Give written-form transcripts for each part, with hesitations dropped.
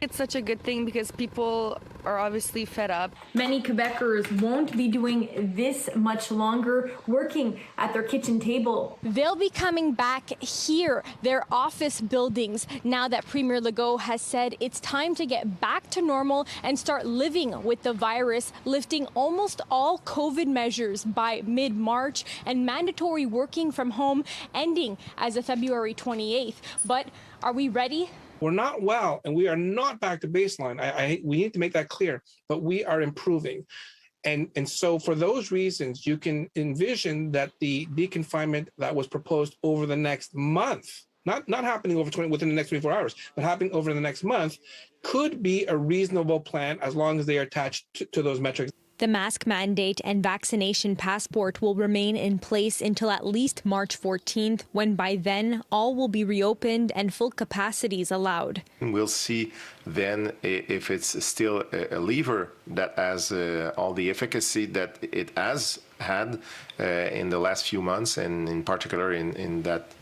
It's such a good thing because people are obviously fed up. Many Quebecers won't be doing this much longer, working at their kitchen table. They'll be coming back here, their office buildings, now that Premier Legault has said it's time to get back to normal and start living with the virus, lifting almost all COVID measures by mid-March and mandatory working from home ending as of February 28th. But are we ready? We're not well, and we are not back to baseline. We need to make that clear, but we are improving. And so for those reasons, you can envision that the deconfinement that was proposed over the next month, not happening within the next 24 hours, but happening over the next month, could be a reasonable plan as long as they are attached to those metrics. The mask mandate and vaccination passport will remain in place until at least March 14th, when by then all will be reopened and full capacities allowed. We'll see then if it's still a lever that has all the efficacy that it has had in the last few months, and in particular in that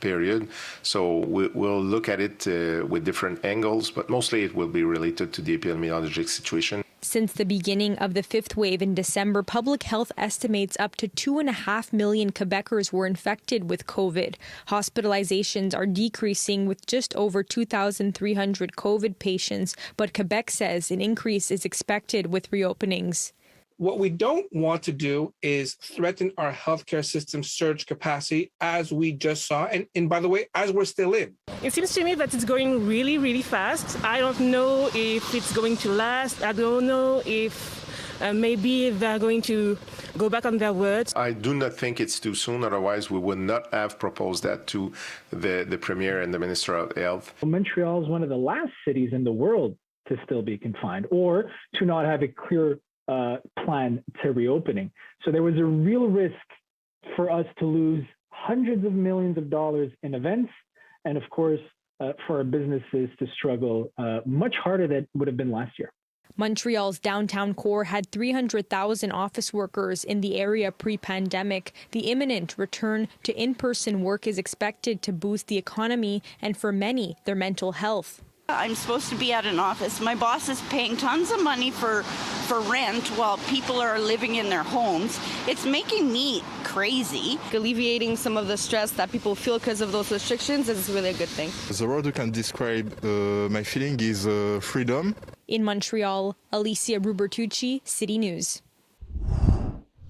period. So we'll look at it with different angles, but mostly it will be related to the epidemiologic situation. Since the beginning of the fifth wave in December, public health estimates up to 2.5 million Quebecers were infected with COVID. Hospitalizations are decreasing with just over 2,300 COVID patients, but Quebec says an increase is expected with reopenings. What we don't want to do is threaten our healthcare system surge capacity, as we just saw, and by the way, as we're still in. It seems to me that it's going really, really fast. I don't know if it's going to last. I don't know if maybe they're going to go back on their words. I do not think it's too soon, otherwise we would not have proposed that to the Premier and the Minister of Health. Montreal is one of the last cities in the world to still be confined or to not have a clear plan to reopening. So there was a real risk for us to lose hundreds of millions of dollars in events, and of course, for our businesses to struggle much harder than would have been last year. Montreal's downtown core had 300,000 office workers in the area pre-pandemic. The imminent return to in-person work is expected to boost the economy and, for many, their mental health. I'm supposed to be at an office. My boss is paying tons of money for rent while people are living in their homes. It's making me crazy. Alleviating some of the stress that people feel because of those restrictions is really a good thing. The word you can describe my feeling is freedom. In Montreal, Alyssia Rubertucci, City News.